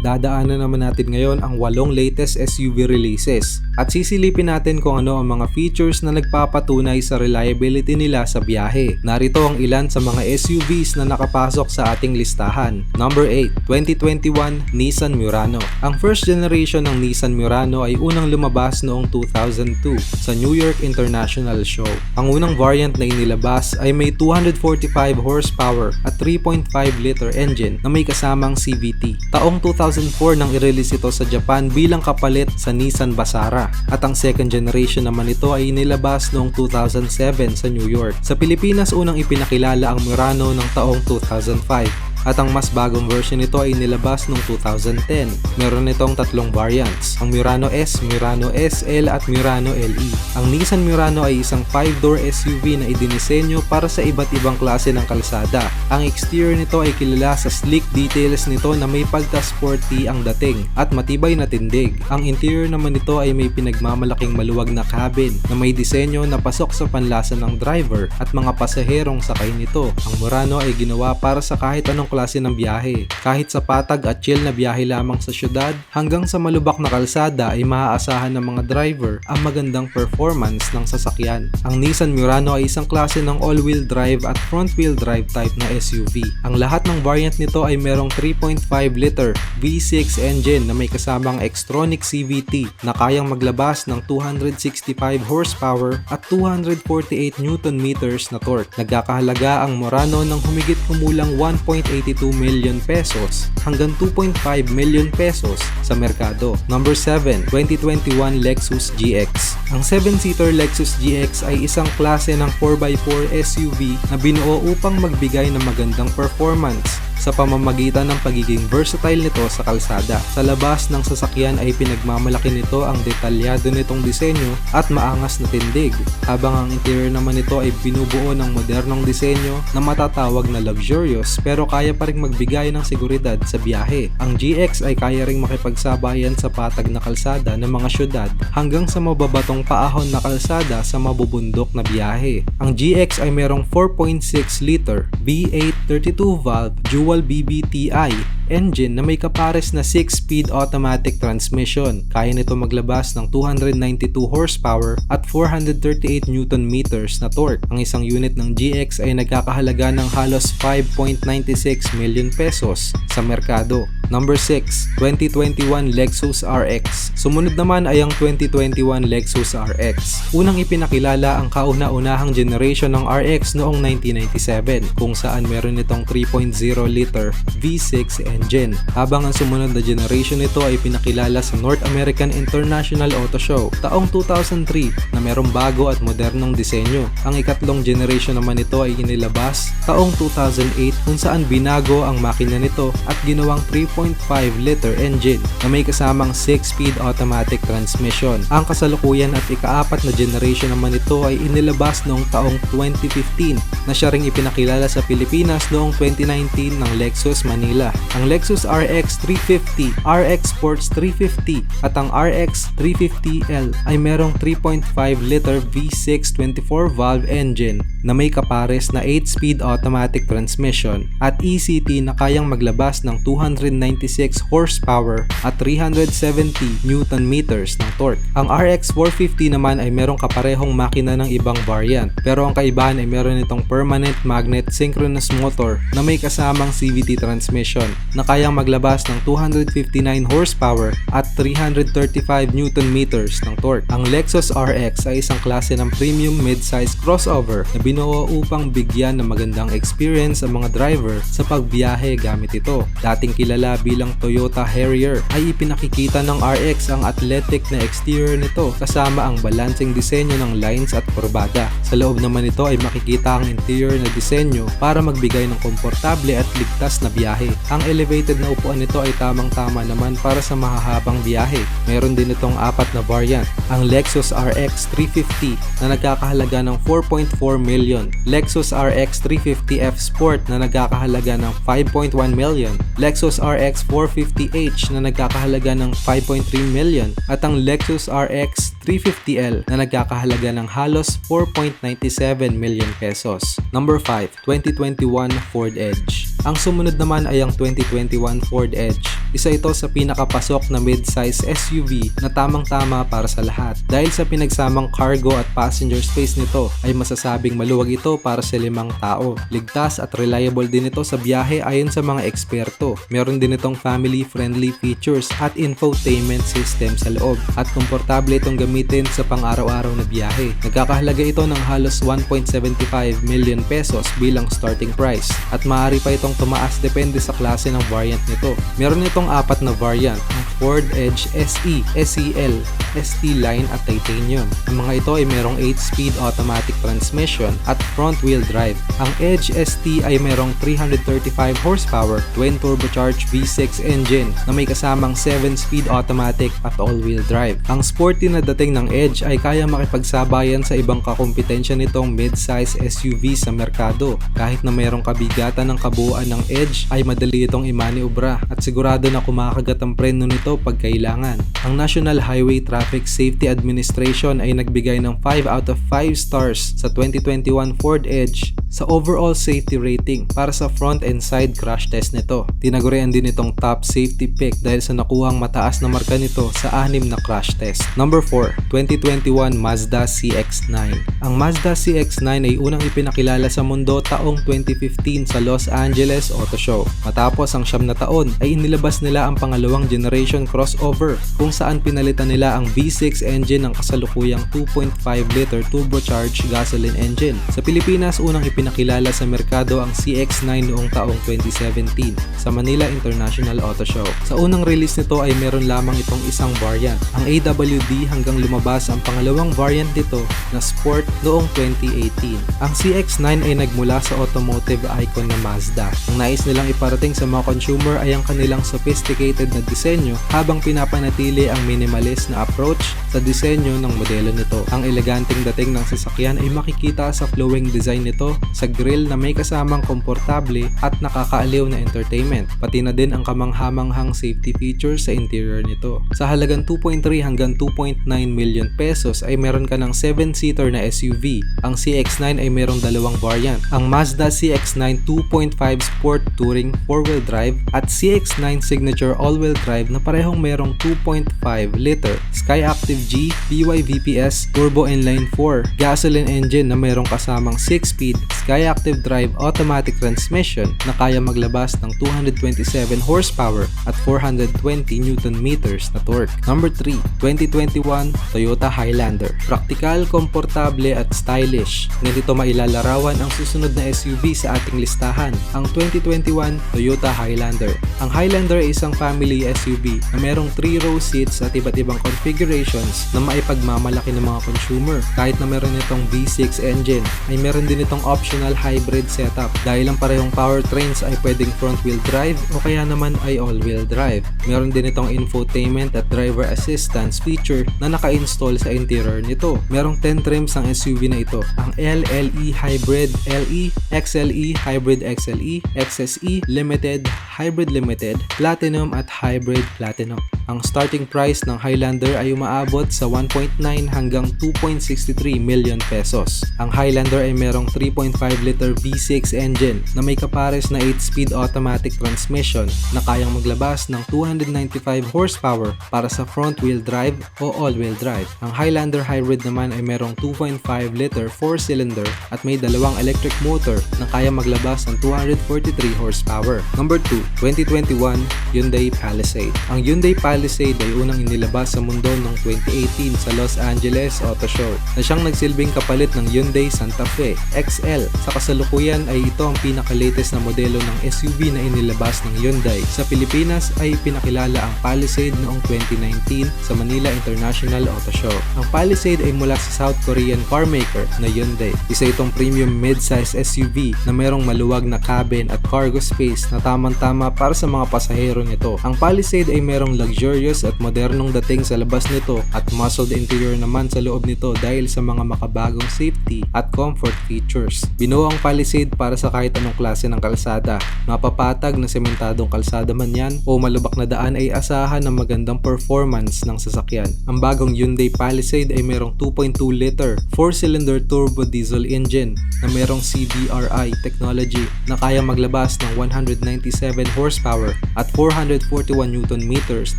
Dadaanan naman natin ngayon ang 8 latest SUV releases at sisilipin natin kung ano ang mga features na nagpapatunay sa reliability nila sa biyahe. Narito ang ilan sa mga SUVs na nakapasok sa ating listahan. Number 8, 2021 Nissan Murano. Ang first generation ng Nissan Murano ay unang lumabas noong 2002 sa New York International Show. Ang unang variant na inilabas ay may 245 horsepower at 3.5 liter engine na may kasamang CVT. Taong 2004 nang i-release ito sa Japan bilang kapalit sa Nissan Basara at ang second generation naman ito ay inilabas noong 2007 sa New York. Sa Pilipinas unang ipinakilala ang Murano ng taong 2005. At ang mas bagong version nito ay nilabas noong 2010. Meron itong tatlong variants, ang Murano S, Murano SL at Murano LE. Ang Nissan Murano ay isang 5-door SUV na idinisenyo para sa iba't ibang klase ng kalsada. Ang exterior nito ay kilala sa sleek details nito na may pagka-sporty ang dating at matibay na tindig. Ang interior naman nito ay may pinagmamalaking maluwag na cabin na may disenyo na pasok sa panlasa ng driver at mga pasaherong sakay nito. Ang Murano ay ginawa para sa kahit anong klase ng biyahe. Kahit sa patag at chill na biyahe lamang sa syudad, hanggang sa malubak na kalsada ay maaasahan ng mga driver ang magandang performance ng sasakyan. Ang Nissan Murano ay isang klase ng all-wheel drive at front-wheel drive type na SUV. Ang lahat ng variant nito ay merong 3.5 liter V6 engine na may kasamang Xtronic CVT na kayang maglabas ng 265 horsepower at 248 Newton meters na torque. Nagkakahalaga ang Murano ng humigit kumulang 1.82 million pesos hanggang 2.5 million pesos sa merkado. Number 7, 2021 Lexus GX. Ang 7-seater Lexus GX ay isang klase ng 4x4 SUV na binuo upang magbigay ng magandang performance sa pamamagitan ng pagiging versatile nito sa kalsada. Sa labas ng sasakyan ay pinagmamalaki nito ang detalyado nitong disenyo at maangas na tindig, habang ang interior naman nito ay binubuo ng modernong disenyo na matatawag na luxurious pero kaya pa ring magbigay ng seguridad sa biyahe. Ang GX ay kaya ring makipagsabayan sa patag na kalsada ng mga syudad hanggang sa mababatong paahon na kalsada sa mabubundok na biyahe. Ang GX ay merong 4.6 liter V8 32 valve dual BBTI engine na may kapares na 6-speed automatic transmission. Kaya nito maglabas ng 292 horsepower at 438 Newton meters na torque. Ang isang unit ng GX ay nagkakahalaga ng halos 5.96 million pesos sa merkado. Number 6, 2021 Lexus RX. Sumunod naman ay ang 2021 Lexus RX. Unang ipinakilala ang kauna-unahang generation ng RX noong 1997 kung saan meron itong 3.0 liter V6 engine. Habang ang sumunod na generation nito ay pinakilala sa North American International Auto Show taong 2003 na merong bago at modernong disenyo. Ang ikatlong generation naman nito ay inilabas taong 2008 kung saan binago ang makina nito at ginawang 3.5 liter engine na may kasamang 6-speed automatic transmission. Ang kasalukuyan at ika-4 na generation naman ito ay inilabas noong taong 2015 na siya ring ipinakilala sa Pilipinas noong 2019 ng Lexus Manila. Ang Lexus RX 350, RX Sports 350 at ang RX 350L ay merong 3.5 liter V6 24 valve engine na may kapares na 8-speed automatic transmission at ECT na kayang maglabas ng 296 horsepower at 370 Newton meters ng torque. Ang RX 450 naman ay merong kaparehong makina ng ibang variant pero ang kaibahan ay meron itong permanent magnet synchronous motor na may kasamang CVT transmission na kayang maglabas ng 259 horsepower at 335 Newton meters ng torque. Ang Lexus RX ay isang klase ng premium mid-size crossover na binuo upang bigyan ng magandang experience ang mga driver sa pagbiyahe gamit ito. Dating kilala bilang Toyota Harrier ay ipinakikita ng RX ang athletic na exterior nito kasama ang balancing disenyo ng lines at kurbada. Sa loob naman nito ay makikita ang interior na disenyo para magbigay ng komportable at ligtas na biyahe. Ang elevated na upuan nito ay tamang-tama naman para sa mahahabang biyahe. Meron din itong 4 na variant. Ang Lexus RX 350 na nagkakahalaga ng 4.4 million, Lexus RX 350F Sport na nagkakahalaga ng 5.1 million, Lexus RX 450h na nagkakahalaga ng 5.3 million at ang Lexus RX 350L na nagkakahalaga ng halos 4.97 million pesos. Number 5, 2021 Ford Edge. Ang sumunod naman ay ang 2021 Ford Edge. Isa ito sa pinakapasok na mid-size SUV na tamang-tama para sa lahat. Dahil sa pinagsamang cargo at passenger space nito ay masasabing maluwag ito para sa 5 tao. Ligtas at reliable din ito sa biyahe ayon sa mga eksperto. Meron din itong family-friendly features at infotainment system sa loob at komportable itong gamitin sa pang-araw-araw na biyahe. Nagkakahalaga ito ng halos 1.75 million pesos bilang starting price at maaari pa itong tumaas depende sa klase ng variant nito. Meron itong 4 na variant, ang Ford Edge SE, SEL, ST Line at Titanium. Ang mga ito ay merong 8-speed automatic transmission at front-wheel drive. Ang Edge ST ay merong 335 horsepower, twin-turbocharged V6 engine na may kasamang 7-speed automatic at all-wheel drive. Ang sporty na dating ng Edge ay kaya makipagsabayan sa ibang kakumpetensya nitong mid-size SUV sa merkado. Kahit na merong kabigatan ng kabuuan ng Edge ay madali itong imaniobra at sigurado na kumakagat ang preno nito pag kailangan. Ang National Highway Traffic Safety Administration ay nagbigay ng 5 out of 5 stars sa 2021 Ford Edge sa overall safety rating para sa front and side crash test nito. Tinagurian din itong top safety pick dahil sa nakuhang mataas na marka nito sa 6 na crash test. Number 4, 2021 Mazda CX-9. Ang Mazda CX-9 ay unang ipinakilala sa mundo taong 2015 sa Los Angeles Auto Show. Matapos ang 9 na taon ay inilabas nila ang pangalawang generation crossover kung saan pinalitan nila ang V6 engine ng kasalukuyang 2.5 liter turbocharged gasoline engine. Sa Pilipinas, unang ipinakilala sa merkado ang CX-9 noong taong 2017 sa Manila International Auto Show. Sa unang release nito ay meron lamang itong isang variant, ang AWD, hanggang lumabas ang pangalawang variant nito na Sport noong 2018. Ang CX-9 ay nagmula sa automotive icon na Mazda. Ang nais nilang iparating sa mga consumer ay ang kanilang sophisticated na disenyo habang pinapanatili ang minimalist na approach sa disenyo ng modelo nito. Ang eleganteng dating ng sasakyan ay makikita sa flowing design nito, sa grille na may kasamang komportable at nakakaaliw na entertainment, pati na din ang kamanghamanghang safety features sa interior nito. Sa halagang 2.3 hanggang 2.9 million pesos ay meron ka ng 7-seater na SUV. Ang CX-9 ay merong dalawang variant, ang Mazda CX-9 2.5 Sport Touring 4-wheel drive at CX-9 Signature all-wheel drive na parehong merong 2.5 liter Skyactiv G PYVPS Turbo Inline 4 gasoline engine na merong kasamang 6-speed Skyactiv Drive automatic transmission na kaya maglabas ng 227 horsepower at 420 Nm na torque. Number 3, 2021 Toyota Highlander. Praktikal, komportable at stylish. Nandito mailalarawan ang susunod na SUV sa ating listahan, ang 2021 Toyota Highlander. Ang Highlander ay isang family SUV na merong 3-row seats at iba't ibang configurations na maipagmamalaki ng mga consumer. Kahit na meron itong V6 engine, ay meron din itong optional hybrid setup. Dahil ang parehong powertrains ay pwedeng front-wheel drive o kaya naman ay all-wheel drive. Meron din itong infotainment at driver assistance feature na naka-install sa interior nito. Merong 10 trims ang SUV na ito. Ang LLE Hybrid LE, XLE Hybrid XLE, XSE Limited, Hybrid Limited, Platinum at Hybrid Platinum. Ang starting price ng Highlander ay umaabot sa 1.9 hanggang 2.63 million pesos. Ang Highlander ay merong 3.5 liter V6 engine na may kapares na 8-speed automatic transmission na kayang maglabas ng 295 horsepower para sa front-wheel drive o all-wheel drive. Ang Highlander Hybrid naman ay merong 2.5 liter 4-cylinder at may dalawang electric motor na kaya maglabas ng 243 horsepower. Number 2, 2021 Hyundai Palisade. Ang Hyundai Palisade ay unang inilabas sa mundo noong 2018 sa Los Angeles Auto Show na siyang nagsilbing kapalit ng Hyundai Santa Fe XL. Sa kasalukuyan ay ito ang pinaka-latest na modelo ng SUV na inilabas ng Hyundai. Sa Pilipinas ay pinakilala ang Palisade noong 2019 sa Manila International Auto Show. Ang Palisade ay mula sa South Korean carmaker na Hyundai. Isa itong premium mid-size SUV na merong maluwag na cabin at cargo space na tamang-tama para sa mga pasahero nito. Ang Palisade ay merong luxurious luxurious at modernong dating sa labas nito at muscled interior naman sa loob nito dahil sa mga makabagong safety at comfort features. Binuo ang Palisade para sa kahit anong klase ng kalsada. Mapapatag na sementadong kalsada man yan o malubak na daan ay asahan ng magandang performance ng sasakyan. Ang bagong Hyundai Palisade ay merong 2.2 liter 4-cylinder turbo diesel engine na merong CDRI technology na kaya maglabas ng 197 horsepower at 441 Newton meters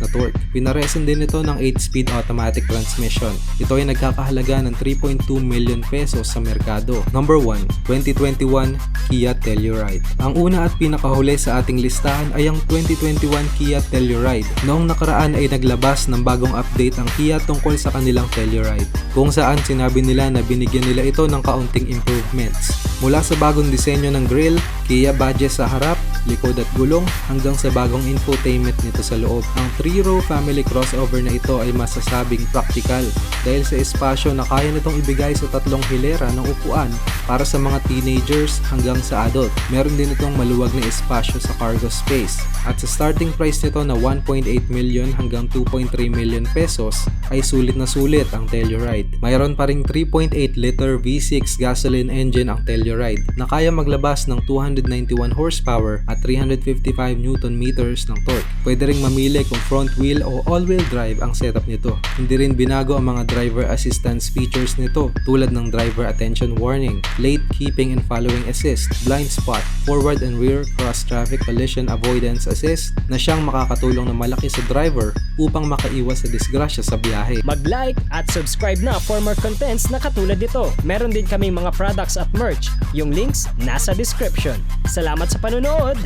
na torque. Pinaresin din ito ng 8-speed automatic transmission. Ito ay nagkakahalaga ng 3.2 million pesos sa merkado. Number 1, 2021 Kia Telluride. Ang una at pinakahuli sa ating listahan ay ang 2021 Kia Telluride. Noong nakaraan ay naglabas ng bagong update ang Kia tungkol sa kanilang Telluride, kung saan sinabi nila na binigyan nila ito ng kaunting improvements. Mula sa bagong disenyo ng grille, Kia badges sa harap, likod at gulong hanggang sa bagong infotainment nito sa loob. Ang 3-row family crossover na ito ay masasabing practical dahil sa espasyo na kaya nitong ibigay sa tatlong hilera ng upuan para sa mga teenagers hanggang sa adult. Meron din itong maluwag na espasyo sa cargo space at sa starting price nito na 1.8 million hanggang 2.3 million pesos ay sulit na sulit ang Telluride. Mayroon pa ring 3.8 liter V6 gasoline engine ang Telluride na kaya maglabas ng 291 horsepower at 355 Newton meters ng torque. Pwede ring mamili kung front wheel o all-wheel drive ang setup nito. Hindi rin binago ang mga driver assistance features nito tulad ng driver attention warning, late keeping and following assist, blind spot, forward and rear cross traffic collision avoidance assist na siyang makakatulong na malaki sa driver upang makaiwas sa disgrasya sa biyahe. Mag-like at subscribe na for more contents na katulad nito. Meron din kaming mga products at merch. Yung links nasa description. Salamat sa panunood!